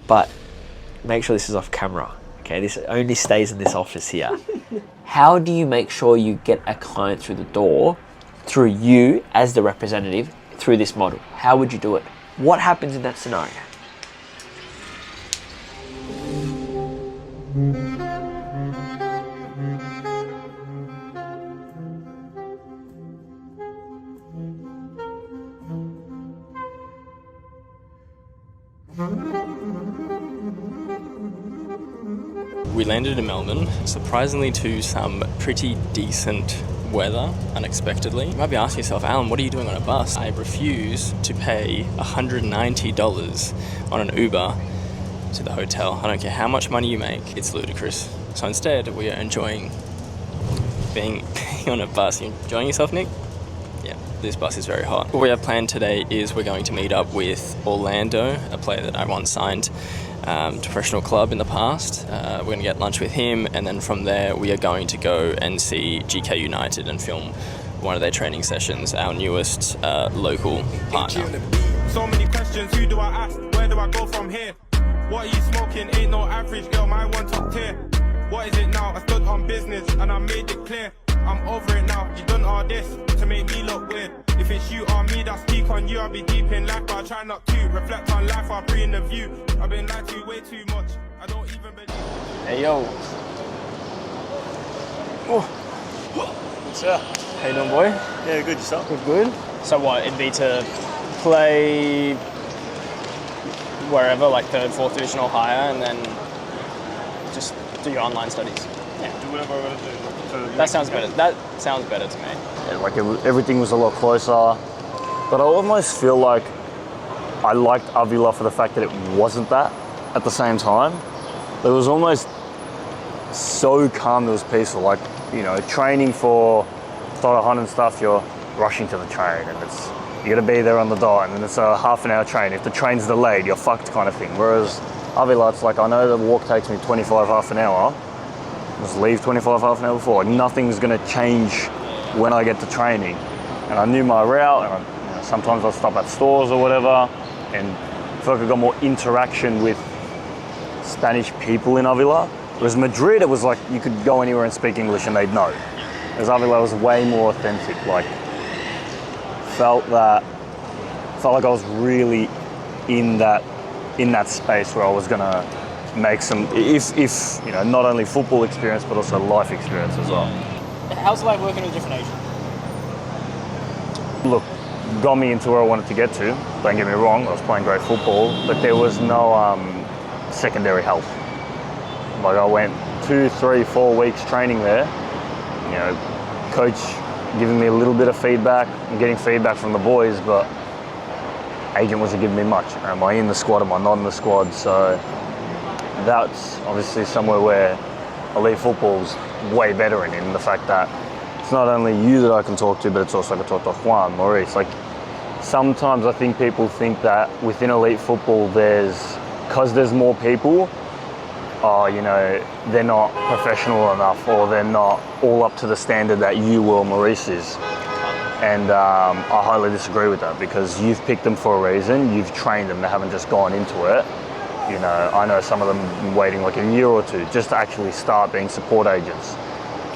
but make sure this is off camera. Okay, this only stays in this office here. How do you make sure you get a client through the door through you as the representative through this model? How would you do it? What happens in that scenario? We landed in Melbourne, surprisingly to some pretty decent weather, unexpectedly. You might be asking yourself, Alan, what are you doing on a bus? I refuse to pay $190 on an Uber to the hotel. I don't care how much money you make, it's ludicrous. So instead, we are enjoying being on a bus. You enjoying yourself, Nick? Yeah, this bus is very hot. What we have planned today is we're going to meet up with Orlando, a player that I once signed to professional club in the past. We're going to get lunch with him, and then from there we are going to go and see GK United and film one of their training sessions, our newest local partner. So many questions, who do I ask? Where do I go from here? What are you smoking? Ain't no average girl, my one top tier. What is it now? I stood on business and I made it clear. I'm over it now, you done all this to make me look weird. If it's you or me that speak on you, I'll be deep in life, but I try not to reflect on life while pre in the view. I've been lied to way too much, I don't even believe. Hey yo. Oh. What's up? How you doing, boy? Yeah, good, yourself? Good. So what, it'd be to play wherever, like 3rd, 4th division or higher, and then just do your online studies? Yeah, do whatever I want to do. That sounds better. That sounds better to me. Yeah, like everything was a lot closer, but I almost feel like I liked Avila for the fact that it wasn't that at the same time. It was almost so calm, it was peaceful. Like, you know, training for Torahan and stuff, you're rushing to the train and you gotta be there on the dot, and then it's a half an hour train. If the train's delayed, you're fucked kind of thing. Whereas Avila, it's like, I know the walk takes me 25, half an hour, just leave 25, half an hour before. Like, nothing's gonna change when I get to training. And I knew my route, and sometimes I'll stop at stores or whatever, and I feel like I got more interaction with Spanish people in Avila. Whereas Madrid, it was like you could go anywhere and speak English and they'd know. Whereas Avila was way more authentic. Like, felt like I was really in that space where I was gonna make some, if you know, not only football experience but also life experience as well. How's life working with different Asians? Look, got me into where I wanted to get to. Don't get me wrong, I was playing great football, but there was no secondary help. Like, I went 2, 3, 4 weeks training there. You know, coach giving me a little bit of feedback and getting feedback from the boys, but agent wasn't giving me much. Am I in the squad? Am I not in the squad? So that's obviously somewhere where elite football's way better in the fact that it's not only you that I can talk to, but it's also I can talk to Juan, Maurice. Like, sometimes I think people think that within elite football because there's more people, you know, they're not professional enough, or they're not all up to the standard that you or Maurice is. And I highly disagree with that, because you've picked them for a reason, you've trained them, they haven't just gone into it. You know, I know some of them have been waiting like a year or two just to actually start being support agents.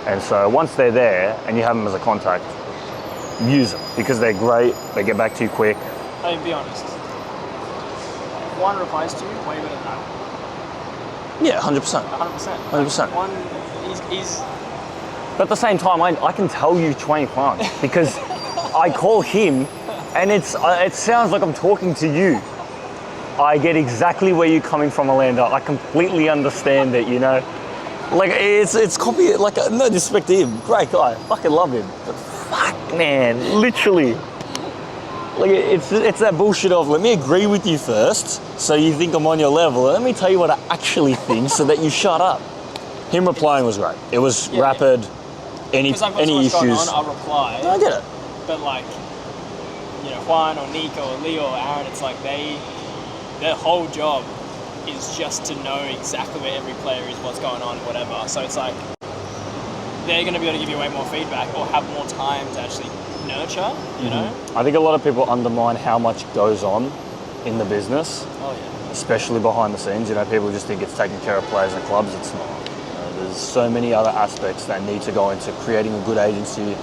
And so once they're there and you have them as a contact, use them, because they're great, they get back to you quick. I mean, be honest. One replies to you way better than that. Yeah, 100%. 100%. 100%. One, he's But at the same time, I can tell you Chuang Huang, because I call him and it sounds like I'm talking to you. I get exactly where you're coming from, Orlando. I completely understand it, you know. Like, it's copy, like, no disrespect to him. Great guy, fucking love him. But fuck, man, literally. Like, it's that bullshit of, let me agree with you first, so you think I'm on your level, and let me tell you what I actually think, so that you shut up. Him replying was great. It was rapid. Yeah. Any so issues. Going on, I'll reply. No, I get it. But like, you know, Juan or Nico or Leo or Aaron, it's like their whole job is just to know exactly where every player is, what's going on, whatever. So it's like they're going to be able to give you way more feedback or have more time to actually nurture, you know? I think a lot of people undermine how much goes on in the business. Oh yeah. especially behind the scenes. You know, people just think it's taking care of players and clubs. It's not. You know, there's so many other aspects that need to go into creating a good agency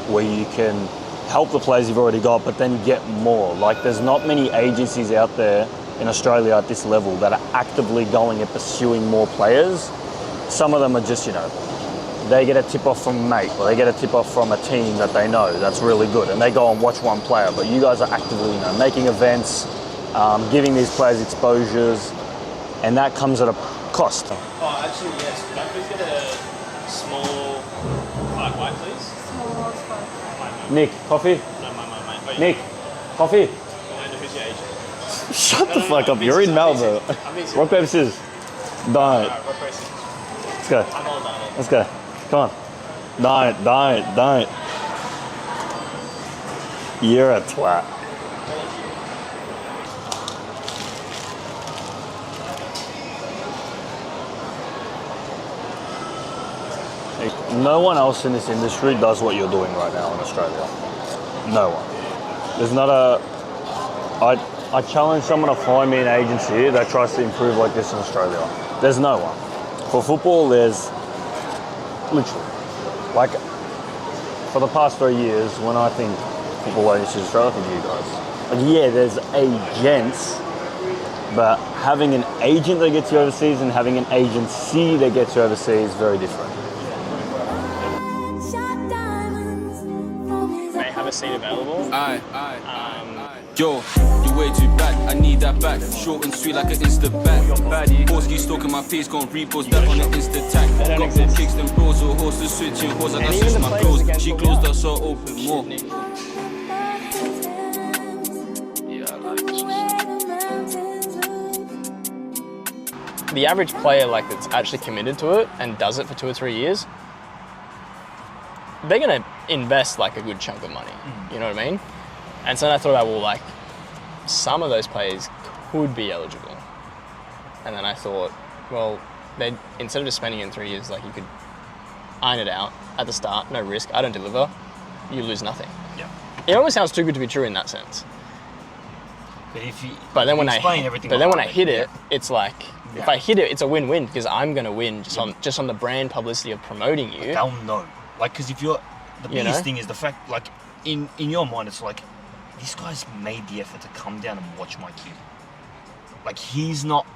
where you can help the players you've already got, but then get more. Like, there's not many agencies out there in Australia at this level that are actively going and pursuing more players. Some of them are just, you know, they get a tip-off from a mate, or they get a tip-off from a team that they know that's really good, and they go and watch one player. But you guys are actively, you know, making events, giving these players exposures, and that comes at a cost. Oh, actually, yes. Could I please get a small white, please? Small spot. Nick, coffee? No, my. Nick, coffee? Who's your agent? Shut the fuck up, you're in Melbourne. Rock, paper, scissors. Don't. Alright, rock, paper, scissors. Let's go. I'm all done. Let's go. Come on. Don't. You're a twat. No one else in this industry does what you're doing right now in Australia. No one. There's not a... I challenge someone to find me an agency that tries to improve like this in Australia. There's no one. For football, there's literally, like, for the past 3 years, when I think football agencies in Australia, I think you guys. Like, yeah, there's agents, but having an agent that gets you overseas and having an agency that gets you overseas is very different. May I have a seat available? Aye. Yo, you way too bad, I need that back. Short and sweet like an Insta back. Horski stalking my face, gon' repost that on the Insta tag. Got more kicks than bros, or horses switching hoes. I got switch my clothes. She closed up, so open more. The average player like that's actually committed to it and does it for 2 or 3 years, they're gonna invest like a good chunk of money. You know what I mean? And so then I thought, well, like, some of those players could be eligible. And then I thought, well, instead of just spending it in 3 years, like, you could iron it out at the start, no risk. I don't deliver, you lose nothing. Yeah. It almost sounds too good to be true in that sense. But then when I hit it, it's like, if I hit it, it's a win-win because I'm gonna win just on the brand publicity of promoting you. They'll know, like, because if you're the biggest thing is the fact, like, in your mind, it's like, this guy's made the effort to come down and watch my kid. Like, he's not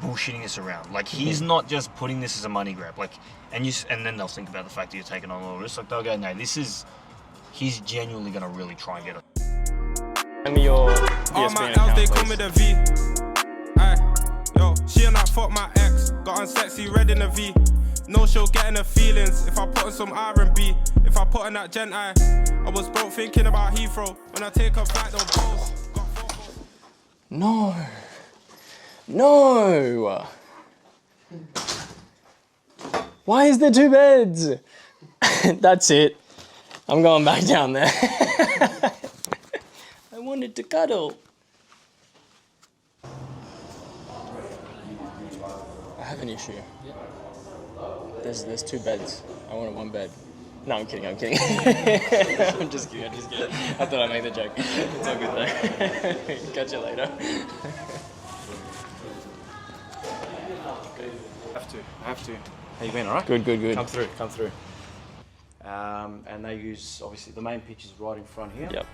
bullshitting this around. Like, he's not just putting this as a money grab. Like, and then they'll think about the fact that you're taking on all the risk. Like, they'll go, no, he's genuinely gonna really try and get it. Send me your All ESPN my account, L's, they please. come with a V. Aye, yo, she and I fuck my ex. Got unsexy red in a V. No show getting her feelings. If I put on some R&B, if I put on that Gen I was broke thinking about Heathrow. When I take a flight, don't post. No. Why is there 2 beds? That's it. I'm going back down there. I wanted to cuddle. I have an issue. There's 2 beds. I wanted 1 bed. No, I'm kidding. I'm just kidding. I thought I'd make the joke. It's all good though. Catch you later. I have to. How you been, all right? Good. Come through. And they use, obviously, the main pitch is right in front here. Yep.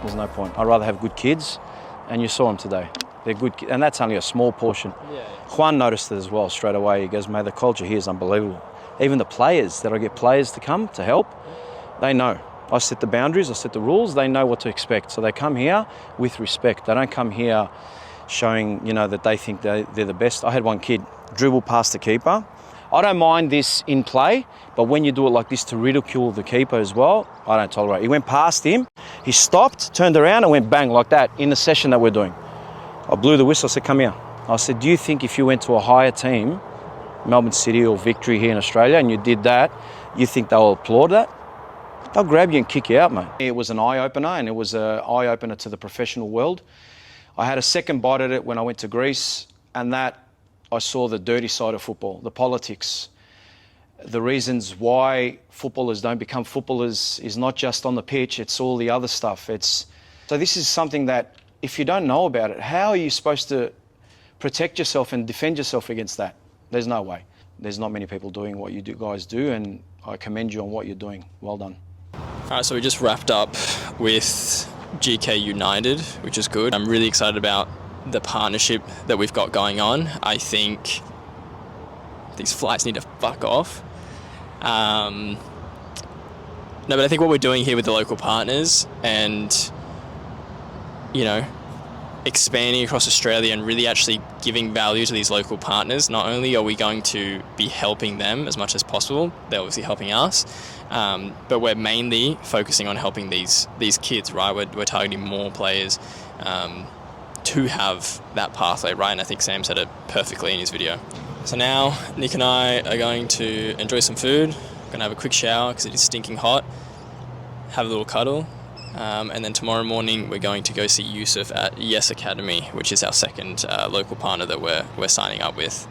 There's no point. I'd rather have good kids, and you saw them today. They're good, and that's only a small portion. Yeah. Juan noticed it as well straight away. He goes, mate, the culture here is unbelievable. Even the players, that I get players to come to help, they know. I set the boundaries, I set the rules, they know what to expect. So they come here with respect. They don't come here showing, that they think they're the best. I had one kid dribble past the keeper. I don't mind this in play, but when you do it like this to ridicule the keeper as well, I don't tolerate it. He went past him, he stopped, turned around and went bang like that in the session that we're doing. I blew the whistle, I said, come here. I said, do you think if you went to a higher team, Melbourne City or Victory here in Australia, and you did that, you think they'll applaud that? they'll grab you and kick you out, mate. It was an eye-opener, and it was an eye-opener to the professional world. I had a second bite at it when I went to Greece, and that I saw the dirty side of football, the politics, the reasons why footballers don't become footballers is not just on the pitch, it's all the other stuff. So this is something that, if you don't know about it, how are you supposed to protect yourself and defend yourself against that? There's no way. There's not many people doing what you guys do, and I commend you on what you're doing. Well done. All right, so we just wrapped up with GK United, which is good. I'm really excited about the partnership that we've got going on. I think these flights need to fuck off. No, but I think what we're doing here with the local partners and, you know, expanding across Australia and really actually giving value to these local partners, not only are we going to be helping them as much as possible, they're obviously helping us, but we're mainly focusing on helping these kids, right? We're targeting more players to have that pathway, right? And I think Sam said it perfectly in his video. So now Nick and I are going to enjoy some food. We're going to have a quick shower because it is stinking hot, have a little cuddle, and then tomorrow morning we're going to go see Yusuf at Yes Academy, which is our second local partner that we're signing up with.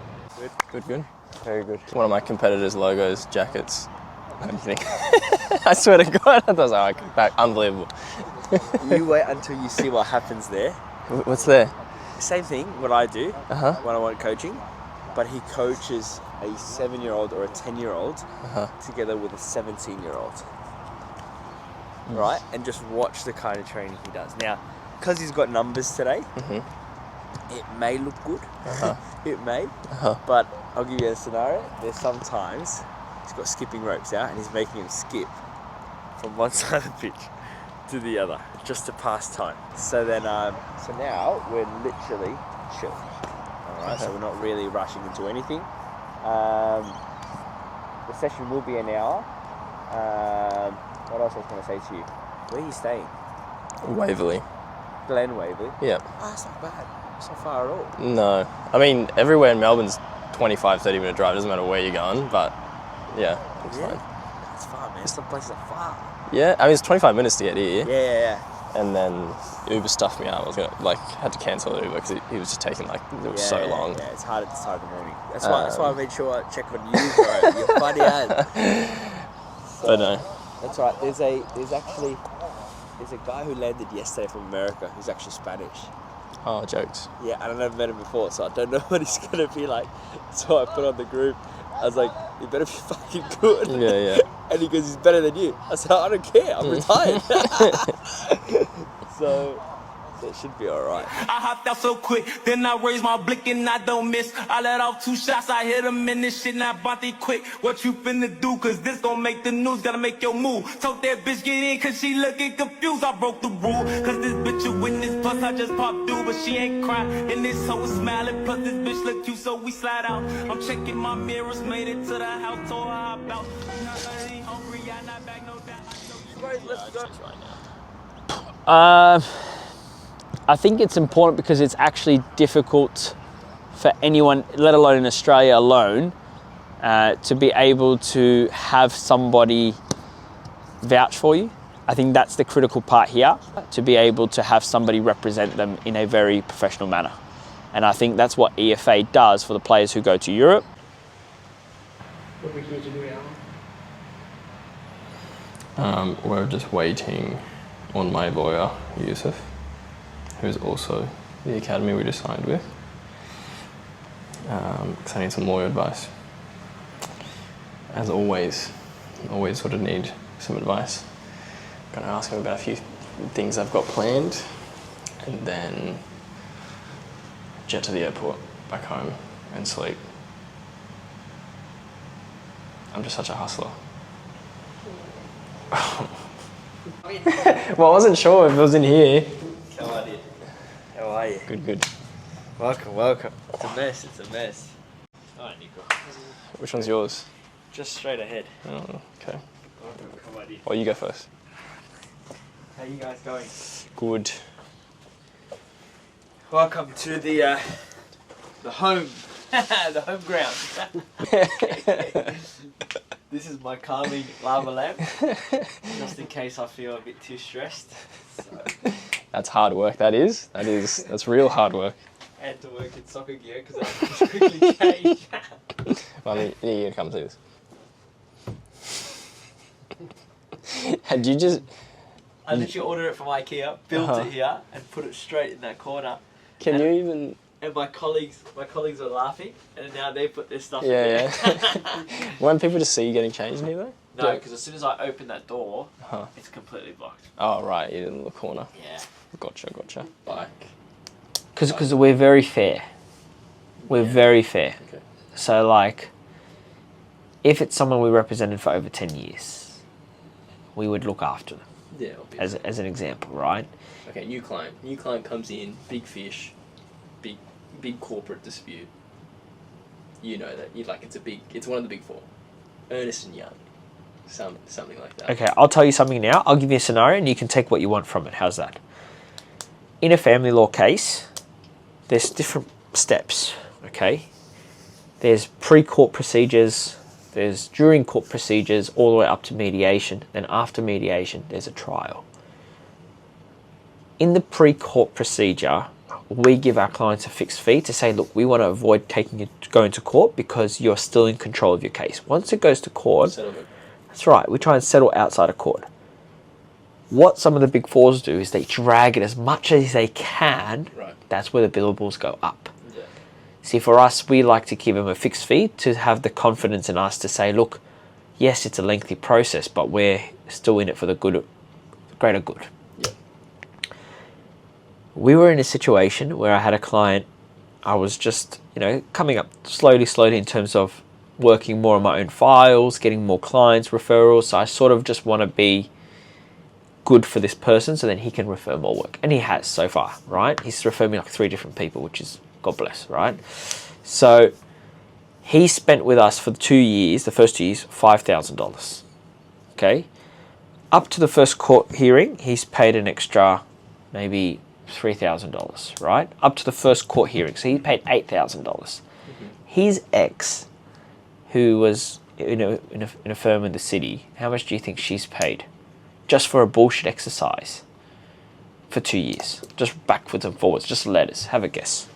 Good. Very good. One of my competitors' logos, jackets. What do you think? I swear to God, I was like, unbelievable. You wait until you see what happens there. What's there? Same thing, what I do when I want coaching, but he coaches a 7-year-old or a 10-year-old together with a 17-year-old. Right? And just watch the kind of training he does. Now, because he's got numbers today, it may look good. It may. But I'll give you a scenario. There's sometimes he's got skipping ropes out and he's making him skip from one side of the pitch to the other just to pass time. So then, so now we're literally chill. Alright, so we're not really rushing into anything. The session will be an hour. What else I was going to say to you? Where are you staying? Waverley. Glen Waverley? Yeah. Ah, it's not bad. It's not far at all. No. I mean, everywhere in Melbourne's 25, 30 minute drive. Doesn't matter where you're going, but yeah, it's fine. It's far, man. Some places are far. Yeah, I mean, it's 25 minutes to get here. Yeah. And then Uber stuffed me out. I was gonna, had to cancel the Uber because he was just taking, it was so long. Yeah, it's hard at the start of the morning. That's why I made sure I check on you, bro. You're funny as. But no. That's right. There's a guy who landed yesterday from America who's actually Spanish. Oh, jokes. Yeah, and I've never met him before, so I don't know what he's gonna be like. So I put on the group. I was like, "You better be fucking good." Yeah. And he goes, "He's better than you." I said, "I don't care. I'm retired." So it should be alright. I hopped out so quick, then I raised my blick and I don't miss. I let off 2 shots, I hit them in this shit, now Bonte quick. What you finna do, cause this gon' make the news, gotta make your move. Told that bitch get in, cause she looking confused, I broke the rule. Cause this bitch a witness, plus I just popped through, but she ain't crying. And this hoe is smiling, plus this bitch look cute, so we slide out. I'm checking my mirrors, made it to the house, told her I hop out. Not hungry, I not back, no doubt. Let's go. I think it's important because it's actually difficult for anyone, let alone in Australia alone, to be able to have somebody vouch for you. I think that's the critical part here, to be able to have somebody represent them in a very professional manner. And I think that's what EFA does for the players who go to Europe. What we need to do now? We're just waiting on my lawyer, Yusuf, who's also the academy we just signed with, because I need some lawyer advice. As always sort of need some advice. I'm going to ask him about a few things I've got planned, and then jet to the airport, back home, and sleep. I'm just such a hustler. Well, I wasn't sure if it was in here. No idea. How are you? Good. Welcome. It's a mess. Alright, Nico. Which one's yours? Just straight ahead. Oh, okay. Come on, Well, you go first. how you guys going? Good. Welcome to the home, the home ground. This is my calming lava lamp, just in case I feel a bit too stressed. So. That's hard work. That's real hard work. I had to work in soccer gear because I had to quickly change. Well, I mean, you're gonna come see this. Had you just? I literally ordered it from IKEA, built it here, and put it straight in that corner. Can you even? And my colleagues were laughing, and now they put their stuff in Yeah, there. yeah. Won't people just see you getting changed in here though? No, because as soon as I open that door, it's completely blocked. Oh right, you're in the corner. Yeah. Gotcha. Like. Because we're very fair. We're very fair. Okay. So like, if it's someone we represented for over 10 years, we would look after them. Yeah. Obviously. As an example, right? Okay, new client. New client comes in, big fish, big corporate dispute. You know that it's one of the big four, Ernest and Young, something like that. Okay, I'll tell you something now. I'll give you a scenario, and you can take what you want from it. How's that? In a family law case, there's different steps. Okay, there's pre-court procedures, there's during court procedures, all the way up to mediation. Then after mediation, there's a trial. In the pre-court procedure, we give our clients a fixed fee to say, look, we want to avoid going to court because you're still in control of your case. Once it goes to court, Settlement. that's right, we try and settle outside of court. What some of the big fours do is they drag it as much as they can. Right. That's where the billables go up. Yeah. See, for us, we like to give them a fixed fee to have the confidence in us to say, look, yes, it's a lengthy process, but we're still in it for the greater good. We were in a situation where I had a client, I was just, coming up slowly in terms of working more on my own files, getting more clients, referrals. So I sort of just want to be good for this person so then he can refer more work. And he has so far, right? He's referred me like 3 different people, which is God bless, right? So he spent with us for the first 2 years, $5,000. Okay? Up to the first court hearing, he's paid an extra maybe $3,000, right? Up to the first court hearing. So he paid $8,000. His ex, who was in a firm in the city, how much do you think she's paid? Just for a bullshit exercise for 2 years. Just backwards and forwards, just letters. Have a guess.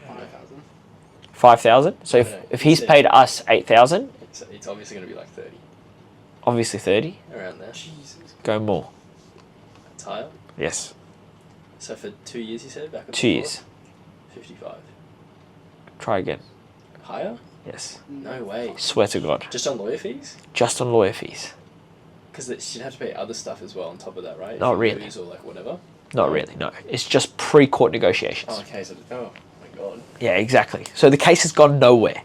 5,000. 5,000? So if he's paid us 8,000, it's obviously going to be like 30. Obviously 30. Around there. Jesus. Go more. That's higher. Yes. So for 2 years, you said back. 2 years. 55. Try again. Higher? Yes. No way. Swear to God. Just on lawyer fees? Just on lawyer fees. Because she'd have to pay other stuff as well on top of that, right? Not if you really. lose or like whatever. Not really, no. It's just pre-court negotiations. Oh, okay. So, oh my God. Yeah, exactly. So the case has gone nowhere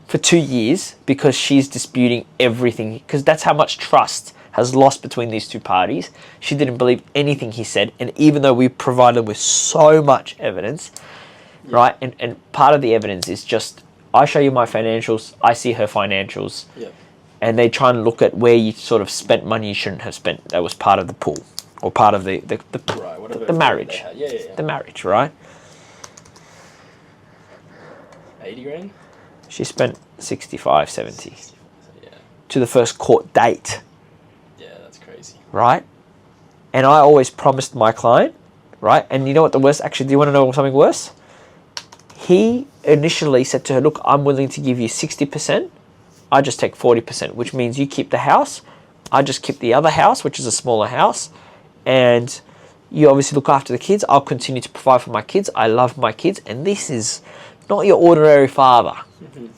for 2 years because she's disputing everything, because that's how much trust has lost between these two parties. She didn't believe anything he said, and even though we provided them with so much evidence, right? And part of the evidence is just, I show you my financials, I see her financials, and they try and look at where you sort of spent money you shouldn't have spent. That was part of the pool, or part of the marriage. The marriage, right? 80 grand? She spent 65, 70 to the first court date. Yeah, that's crazy. Right? And I always promised my client, right? And you know what the worst, actually, do you want to know something worse? He initially said to her, look, I'm willing to give you 60%. I just take 40%, which means you keep the house. I just keep the other house, which is a smaller house. And you obviously look after the kids. I'll continue to provide for my kids. I love my kids. And this is not your ordinary father.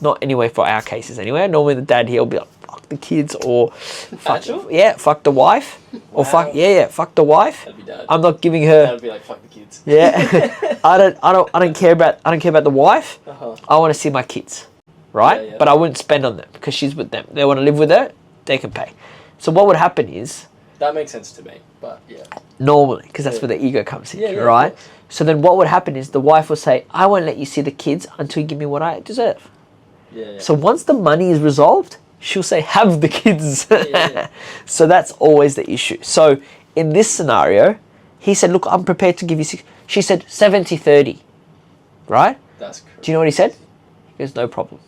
Not anyway for our cases anyway. Normally the dad here will be like, fuck the kids, or fuck the wife. Or fuck the wife. That'd be dad. I'm not giving her. That'd be like fuck the kids. Yeah. I don't care about the wife. I want to see my kids. Right? Yeah. But I wouldn't spend on them because she's with them. They want to live with her, they can pay. So what would happen is, that makes sense to me, but yeah. Normally, because that's where the ego comes in, right? So then what would happen is the wife will say, I won't let you see the kids until you give me what I deserve. Yeah. So once the money is resolved, she'll say, have the kids. So that's always the issue. So in this scenario, he said, look, I'm prepared to give you 6. She said 70-30, right? That's crazy. Do you know what he said? He goes, no problem.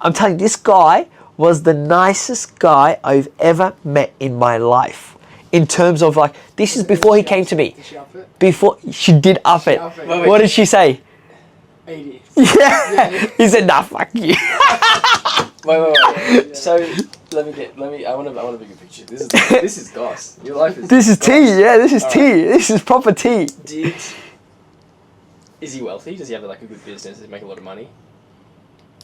I'm telling you, this guy was the nicest guy I've ever met in my life. In terms of like, this is before he came to me. Did she up it? Before she did up it. up it. What did she say? 80. Yeah. He said, nah, fuck you. Wait. So let me. I want a bigger picture. This is goss. Your life is. This is goss. tea, yeah, this is All tea. right. This is proper tea. Is he wealthy? Does he have like a good business? Does he make a lot of money?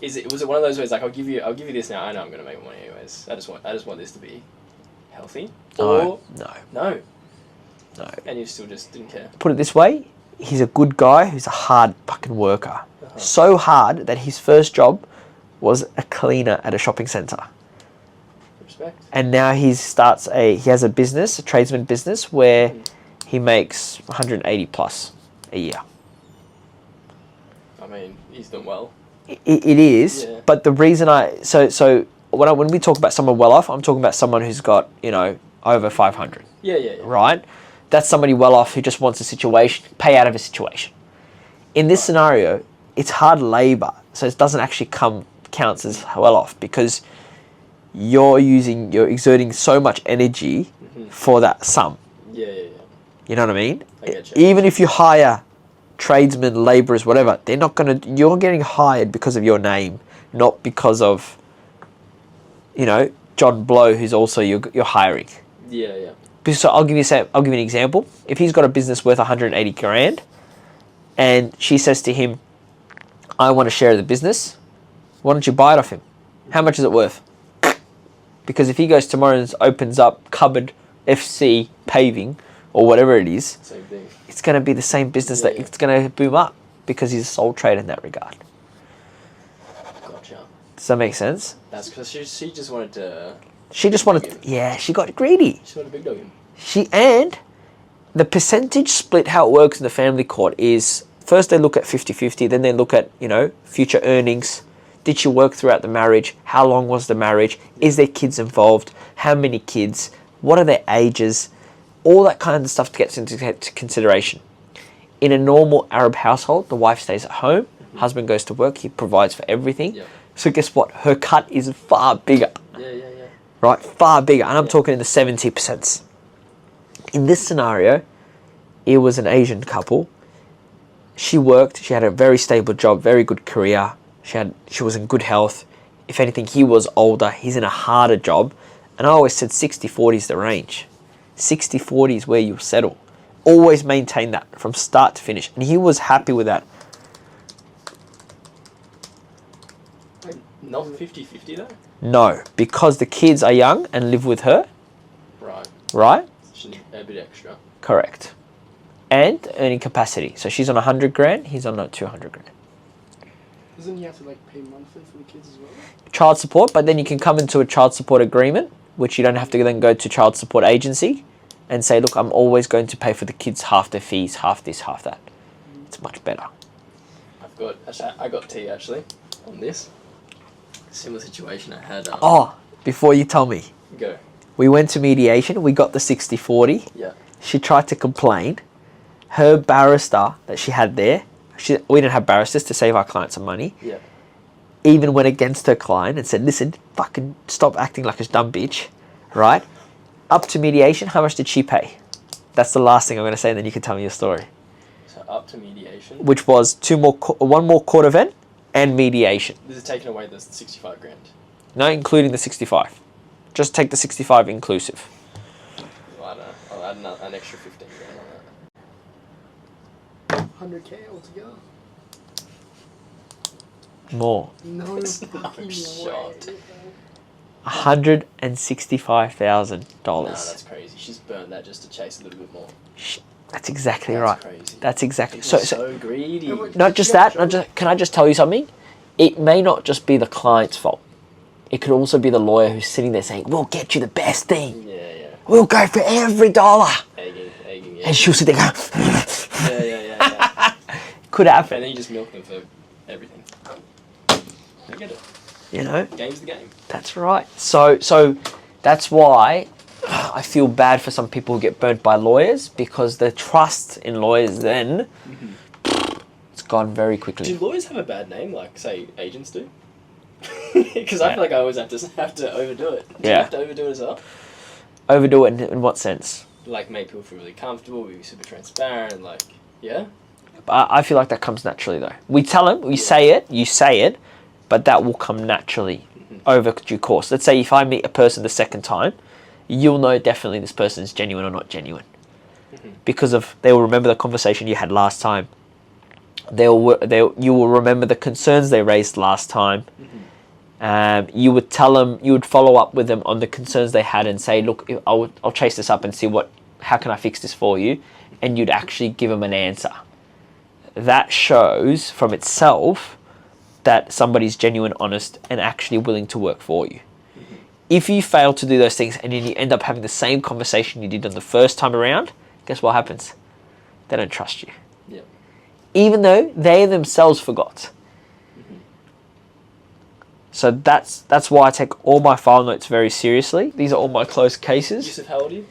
Was it one of those ways like I'll give you this now. I know I'm going to make money anyways. I just want this to be healthy. Or No. And you still just didn't care. Put it this way, he's a good guy who's a hard fucking worker. So hard that his first job was a cleaner at a shopping centre. Respect. And now he has a business, a tradesman business, where he makes 180 plus a year. I mean, he's done well. It is, Yeah. but the reason so when we talk about someone well off, I'm talking about someone who's got, over 500. Yeah. Right? That's somebody well off who just wants a situation, pay out of a situation. In this scenario, it's hard labor, so it doesn't actually counts as well off because you're exerting so much energy for that sum. Yeah. You know what I mean? I get you. Even if you hire tradesmen, labourers, whatever, you're getting hired because of your name, not because of, John Blow, who's also you're hiring. Yeah. So I'll give you an example. If he's got a business worth 180 grand, and she says to him, "I want to share the business. Why don't you buy it off him? How much is it worth?" Because if he goes tomorrow and opens up cupboard FC paving or whatever it is, Same thing. it's going to be the same business that it's going to boom up because he's a sole trader in that regard. Gotcha. Does that make sense? That's because she just wanted to. She just wanted, she got greedy. She wanted a big dog him. And the percentage split, how it works in the family court is first they look at 50-50, then they look at, future earnings. Did she work throughout the marriage? How long was the marriage? Is there kids involved? How many kids? What are their ages? All that kind of stuff gets into consideration. In a normal Arab household, the wife stays at home, husband goes to work, he provides for everything. Yep. So guess what? Her cut is far bigger. Yeah. Right? Far bigger. And I'm talking in the 70%. In this scenario, it was an Asian couple. She worked, she had a very stable job, very good career. She was in good health. If anything, he was older, he's in a harder job. And I always said 60-40 is the range. 60-40 is where you'll settle. Always maintain that from start to finish. And he was happy with that. Not 50-50 though? No, because the kids are young and live with her. Right. Right? She's a bit extra. Correct. And earning capacity. So she's on 100 grand, he's on 200 grand. Doesn't he have to pay monthly for the kids as well? Child support, but then you can come into a child support agreement, which you don't have to then go to child support agency and say, look, I'm always going to pay for the kids half their fees, half this, half that. It's much better. I got tea actually on this. Similar situation I had. Before you tell me. Go. We went to mediation, we got the 60-40. Yeah. She tried to complain. Her barrister that she had there, we didn't have barristers to save our clients some money. Yeah. Even went against her client and said, listen, fucking stop acting like a dumb bitch, right? Up to mediation, how much did she pay? That's the last thing I'm going to say, and then you can tell me your story. So up to mediation. Which was one more court event and mediation. This is taking away the 65 grand. No, including the 65. Just take the 65 inclusive. Well, I don't know. I'll add an extra 15 grand on that. 100k altogether? More. No fucking way. Shot. $165,000. No, that's crazy. She's burned that just to chase a little bit more. That's exactly That's right. crazy. That's exactly People so. are so greedy. Not just that. Can I just tell you something? It may not just be the client's fault. It could also be the lawyer who's sitting there saying, "We'll get you the best thing. Yeah. We'll go for every dollar." Egging, yeah. And she'll sit there going, Yeah. could happen. And then you just milk them for everything. I get it. Game's the game. That's right. So that's why I feel bad for some people who get burnt by lawyers, because the trust in lawyers then it's gone very quickly. Do lawyers have a bad name, like say agents do? Because I feel like I always have to overdo it. Do you Yeah. have to overdo it as well? Overdo it in what sense? Like make people feel really comfortable, be super transparent, like, yeah? I feel like that comes naturally though. We tell them, you say it, but that will come naturally over due course. Let's say if I meet a person the second time, you'll know definitely this person is genuine or not genuine. Because they will remember the conversation you had last time. You will remember the concerns they raised last time. You would tell them, you would follow up with them on the concerns they had and say, look, I'll chase this up and see how can I fix this for you? And you'd actually give them an answer. That shows from itself that somebody's genuine, honest, and actually willing to work for you. If you fail to do those things and then you end up having the same conversation you did on the first time around, guess what happens? They don't trust you. Yep. Even though they themselves forgot. So that's why I take all my file notes very seriously. These are all my close cases. Yusuf, how old are you?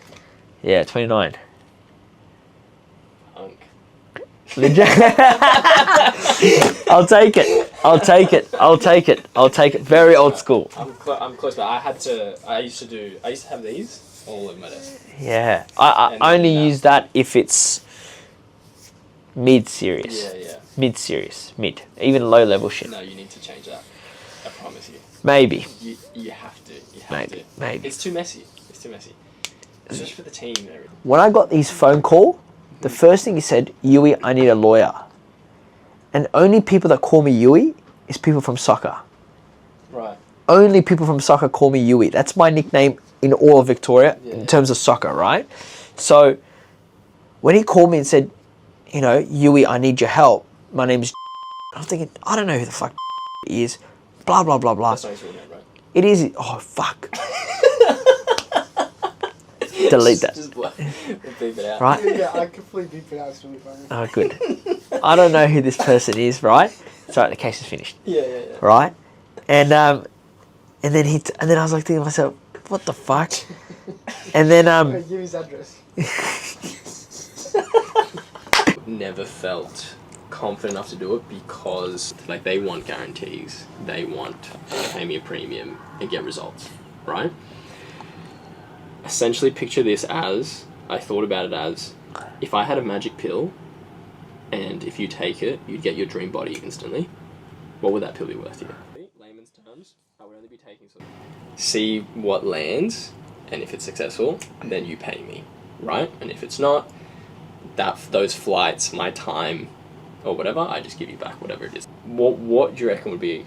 Yeah, 29. Unk. I'll take it. Very old school. I'm close, but I used to have these all over my desk. Yeah, I only use that if it's mid-serious. Yeah. Mid-serious. Even low-level shit. No, you need to change that. I promise you. Maybe. You have to. Maybe. It's too messy. Especially for the team and everything. When I got these phone call, the first thing he said, Yui, I need a lawyer. And only people that call me Yui is people from soccer. Right. Only people from soccer call me Yui. That's my nickname in all of Victoria in terms of soccer, right? So when he called me and said, Yui, I need your help. My name's I'm thinking, I don't know who the fuck is. Blah, blah, blah, blah. That's not his real name, right? It is. Oh, fuck. Delete that. Just beep it out. Right? Yeah, I completely beep it out. It's really funny. Oh, good. I don't know who this person is, right? Sorry, the case is finished. Yeah. Right? And then I was like thinking to myself, what the fuck? And then Give his address. Never felt confident enough to do it because they want guarantees. They want to pay me a premium and get results, right? Essentially picture this as, I thought about it as, if I had a magic pill and if you take it, you'd get your dream body instantly, what would that pill be worth to you? Layman's terms, I would only be taking see what lands, and if it's successful, then you pay me, right? And if it's not, those flights, my time, or whatever, I just give you back whatever it is. What do you reckon would be?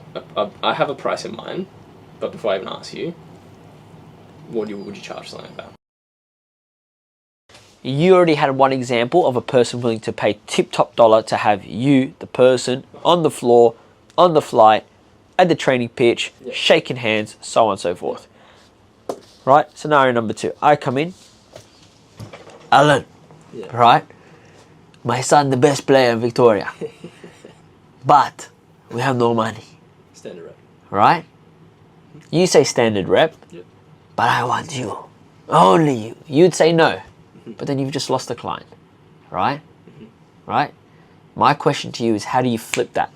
I have a price in mind, but before I even ask you, what would you charge something about? You already had one example of a person willing to pay tip-top dollar to have you, the person, on the floor, on the flight, at the training pitch, shaking hands, so on and so forth. Right? Scenario number 2. I come in. Alan. Yeah. Right? My son, the best player in Victoria. But we have no money. Standard rep. Right? You say standard rep. Yep. But I want you. Only you. You'd say no. But then you've just lost the client. Right? Right? My question to you is, how do you flip that?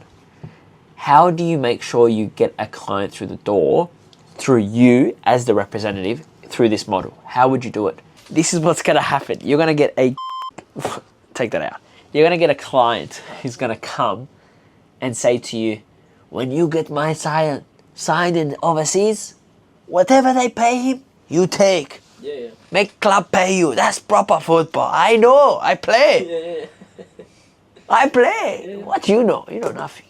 How do you make sure you get a client through the door through you as the representative through this model? How would you do it? This is what's going to happen. You're going to get a... Take that out. You're going to get a client who's going to come and say to you, when you get my signed in overseas, whatever they pay him, you take. Yeah. Make club pay you. That's proper football. I know. I play. Yeah. I play. What you know? You know nothing.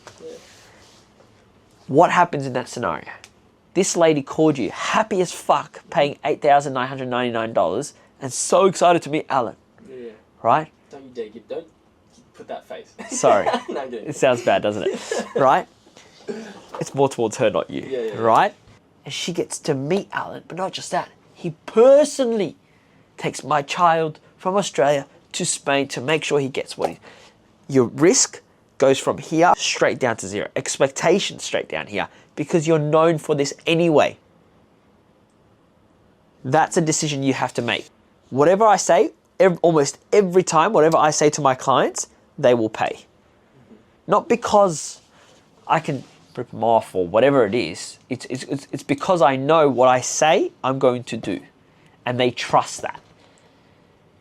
What happens in that scenario? This lady called you, happy as fuck, paying $8,999 and so excited to meet Alan. Yeah. Right? Don't put that face. Sorry. No, I'm kidding. It sounds bad, doesn't it? Right? It's more towards her, not you. Yeah. Right? And she gets to meet Alan, but not just that. He personally takes my child from Australia to Spain to make sure he gets what he... Your risk goes from here straight down to zero. Expectation straight down here because you're known for this anyway. That's a decision you have to make. Whatever I say, almost every time, whatever I say to my clients, they will pay. Not because I can rip them off or whatever it is. It's because I know what I say I'm going to do. And they trust that.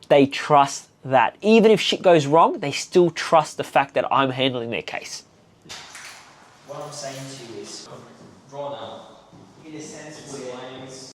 They trust that. Even if shit goes wrong, they still trust the fact that I'm handling their case. What I'm saying to you is, drawn out, in a sense where